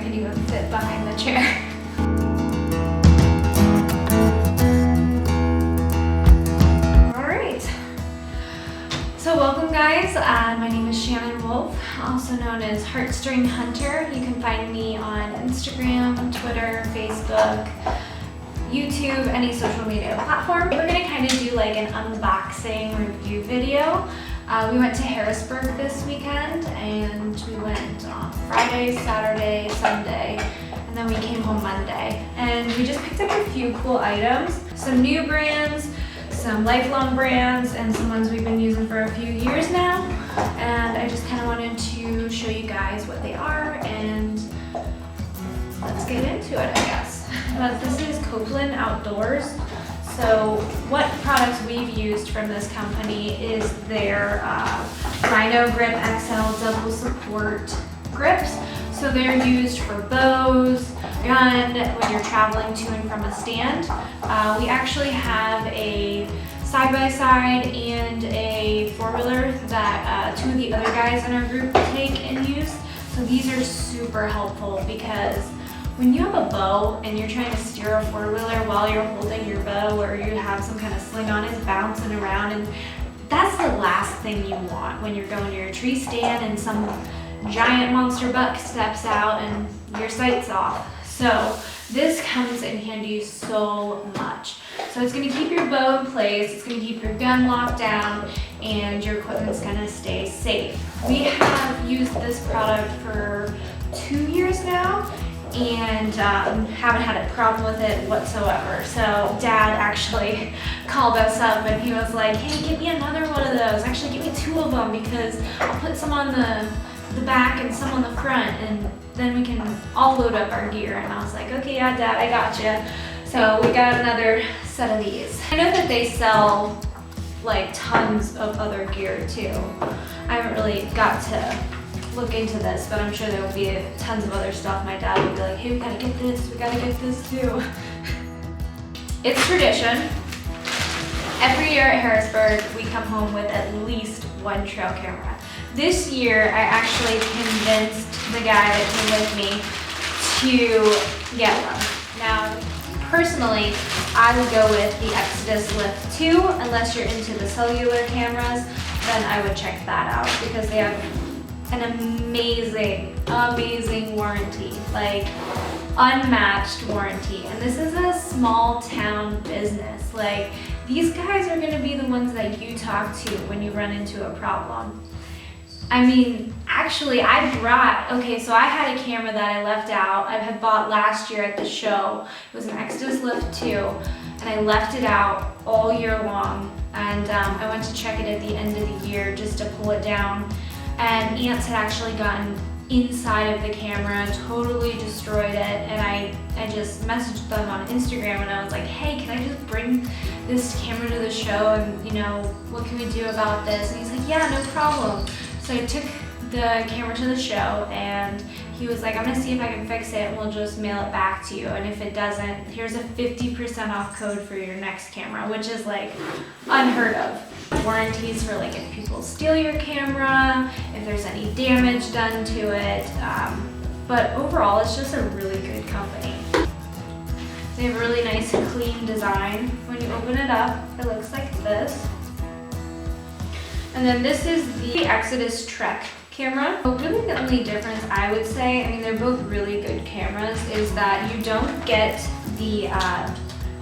can even fit behind the chair. So welcome guys, my name is Shannon Wolf, also known as Heartstring Hunter. You can find me on Instagram, Twitter, Facebook, YouTube, any social media platform. We're gonna kind of do like an unboxing review video. We went to Harrisburg this weekend and we went on Friday, Saturday, Sunday, and then we came home Monday. And we just picked up a few cool items, some new brands, some lifelong brands, and some ones we've been using for a few years now. And I just kind of wanted to show you guys what they are, and let's get into it, I guess. This is Copeland Outdoors. So what products we've used from this company is their Rhino Grip XL double support grips. So they're used for bows, gun, when you're traveling to and from a stand. We actually have a side-by-side and a four-wheeler that two of the other guys in our group take and use. So these are super helpful because when you have a bow and you're trying to steer a four-wheeler while you're holding your bow, or you have some kind of sling on it bouncing around, and that's the last thing you want when you're going to your tree stand and some giant monster buck steps out and your sight's off. So this comes in handy so much. So it's gonna keep your bow in place, it's gonna keep your gun locked down, and your equipment's gonna stay safe. We have used this product for 2 years now and haven't had a problem with it whatsoever. So Dad actually called us up and he was like, hey, get me another one of those. Actually, get me 2 of them because I'll put some on the back and some on the front, and then we can all load up our gear. And I was like, okay, yeah, Dad, I got you. So we got another set of these. I know that they sell like tons of other gear too. I haven't really got to look into this, but I'm sure there will be tons of other stuff. My dad would be like, hey, we gotta get this too. It's tradition. Every year at Harrisburg, we come home with at least 1 trail camera. This year, I actually convinced the guy that came with me to get one. Now, personally, I would go with the Exodus Lift 2. Unless you're into the cellular cameras, then I would check that out because they have an amazing warranty, like unmatched warranty. And this is a small town business. Like, these guys are gonna be the ones that you talk to when you run into a problem. I mean, actually, so I had a camera that I left out. I had bought last year at the show. It was an Exodus Lift 2, and I left it out all year long. And I went to check it at the end of the year just to pull it down. And ants had actually gotten inside of the camera, totally destroyed it. And I just messaged them on Instagram and I was like, hey, can I just bring this camera to the show, and what can we do about this? And he's like, yeah, no problem. So I took the camera to the show and he was like, I'm gonna see if I can fix it and we'll just mail it back to you. And if it doesn't, here's a 50% off code for your next camera, which is like unheard of. Warranties for like if people steal your camera, if there's any damage done to it. But overall, it's just a really good company. They have a really nice clean design. When you open it up, it looks like this. And then this is the Exodus Trek camera. Really the only difference I would say, I mean they're both really good cameras, is that you don't get the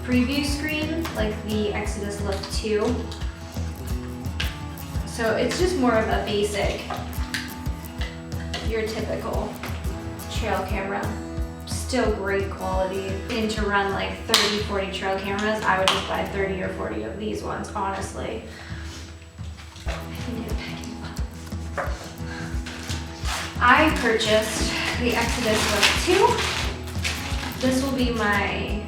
preview screen like the Exodus Lift 2. So it's just more of a basic, your typical trail camera. Still great quality. And to run like 30, 40 trail cameras, I would just buy 30 or 40 of these ones, honestly. I purchased the Exodus Lift 2. This will be my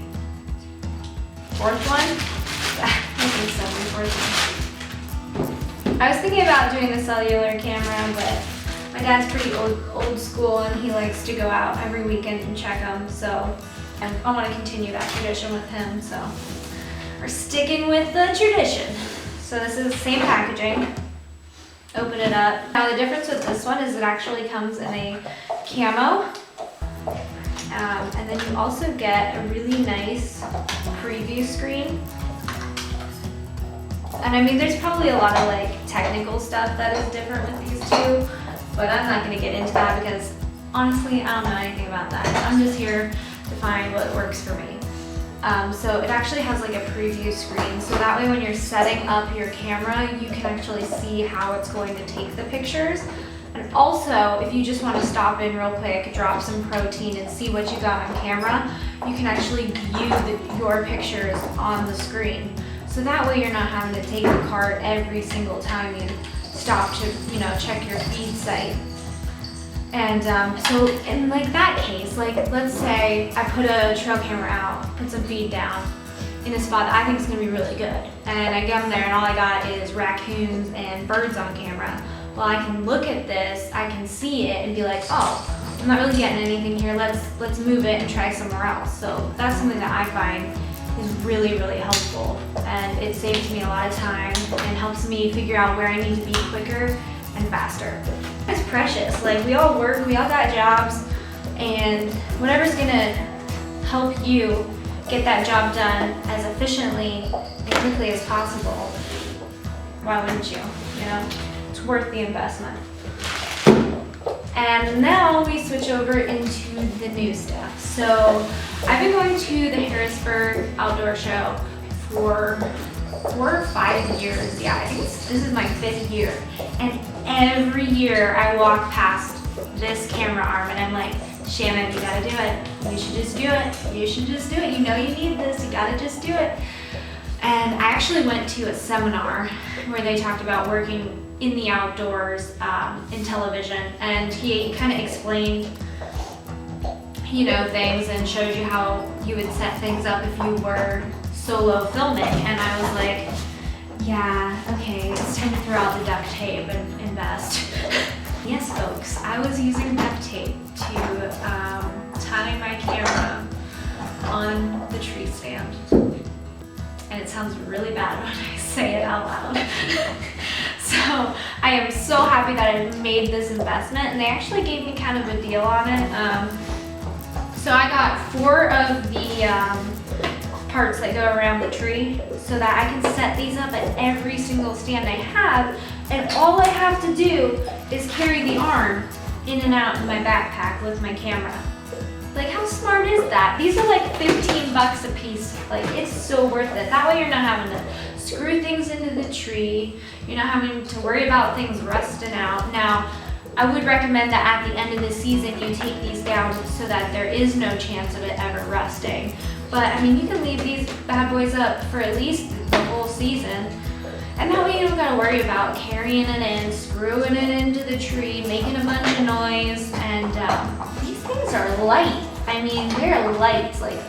4th one. I think so, my 4th one. I was thinking about doing the cellular camera, but my dad's pretty old school and he likes to go out every weekend and check them, so I want to continue that tradition with him, so we're sticking with the tradition. So this is the same packaging. Open it up. Now the difference with this one is it actually comes in a camo And then you also get a really nice preview screen. And I mean, there's probably a lot of like technical stuff that is different with these two, but I'm not gonna get into that because honestly, I don't know anything about that. I'm just here to find what works for me. So it actually has like a preview screen, so that way when you're setting up your camera, you can actually see how it's going to take the pictures. And also, if you just want to stop in real quick, drop some protein and see what you got on camera, you can actually view your pictures on the screen. So that way you're not having to take the cart every single time you stop to, you know, check your feed site. And so in like that case, like let's say I put a trail camera out, put some feed down in a spot that I think is gonna be really good. And I get them there and all I got is raccoons and birds on camera. Well, I can look at this, I can see it and be like, oh, I'm not really getting anything here, let's move it and try somewhere else. So that's something that I find is really, really helpful. And it saves me a lot of time and helps me figure out where I need to be quicker and faster. It's precious. Like, we all work, we all got jobs, and whatever's gonna help you get that job done as efficiently and quickly as possible, why wouldn't you? You know, it's worth the investment. And now we switch over into the new stuff. So I've been going to the Harrisburg Outdoor Show for 4 or 5 years. Yeah, I think this is my 5th year. And every year I walk past this camera arm and I'm like, Shannon, you gotta do it. You should just do it. You should just do it. You know you need this. You gotta just do it. And I actually went to a seminar where they talked about working in the outdoors in television, and he kind of explained, you know, things and showed you how you would set things up if you were solo filming. And I was like, yeah, okay, it's time to throw out the duct tape and invest. Yes, folks, I was using duct tape to tie my camera on the tree stand. And it sounds really bad when I say it out loud. So I am so happy that I made this investment, and they actually gave me kind of a deal on it. So I got 4 of the parts that go around the tree so that I can set these up at every single stand I have, and all I have to do is carry the arm in and out of my backpack with my camera. Like, how smart is that? These are like $15 a piece. Like, it's so worth it. That way you're not having to screw things into the tree. You're not having to worry about things rusting out. Now, I would recommend that at the end of the season you take these down so that there is no chance of it ever rusting. But I mean, you can leave these bad boys up for at least the whole season. And that way you don't gotta worry about carrying it in, screwing it into the tree, making a bunch of noise, and these things are light. I mean, they're light. Like,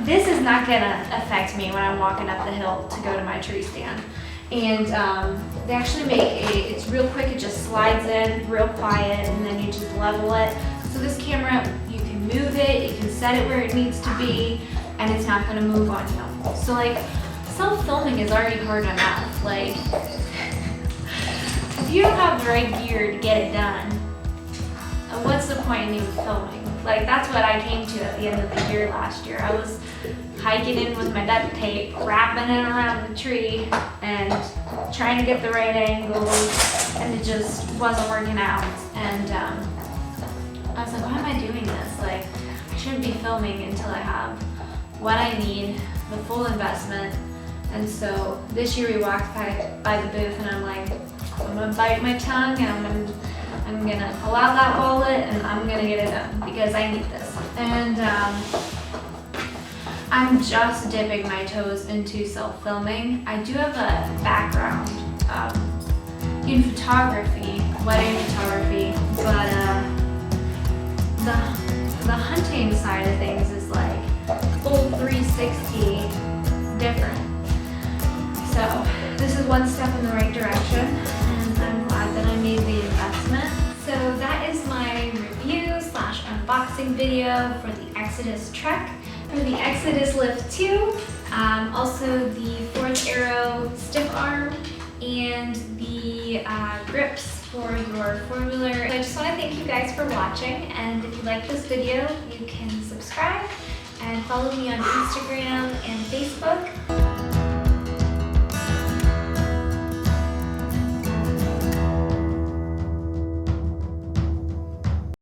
this is not gonna affect me when I'm walking up the hill to go to my tree stand. And they actually make it's real quick, it just slides in real quiet, and then you just level it. So this camera, you can move it, you can set it where it needs to be, and it's not gonna move on you. So like, self-filming is already hard enough. Like, if you don't have the right gear to get it done, what's the point in even filming? Like, that's what I came to at the end of the year last year. I was hiking in with my duct tape, wrapping it around the tree, and trying to get the right angles, and it just wasn't working out. And I was like, why am I doing this? Like, I shouldn't be filming until I have what I need, the full investment. And so this year we walked by the booth, and I'm like, I'm gonna bite my tongue, and I'm gonna pull out that wallet, and I'm gonna get it done because I need this. And I'm just dipping my toes into self-filming. I do have a background in photography, wedding photography, but the hunting side of things is like full 360 different. So this is one step in the right direction, and I'm glad that I made the investment. So that is my review / unboxing video for the Exodus Trek, for the Exodus Lift 2, also the 4th Arrow stiff arm, and the grips for your formula. I just want to thank you guys for watching, and if you like this video, you can subscribe and follow me on Instagram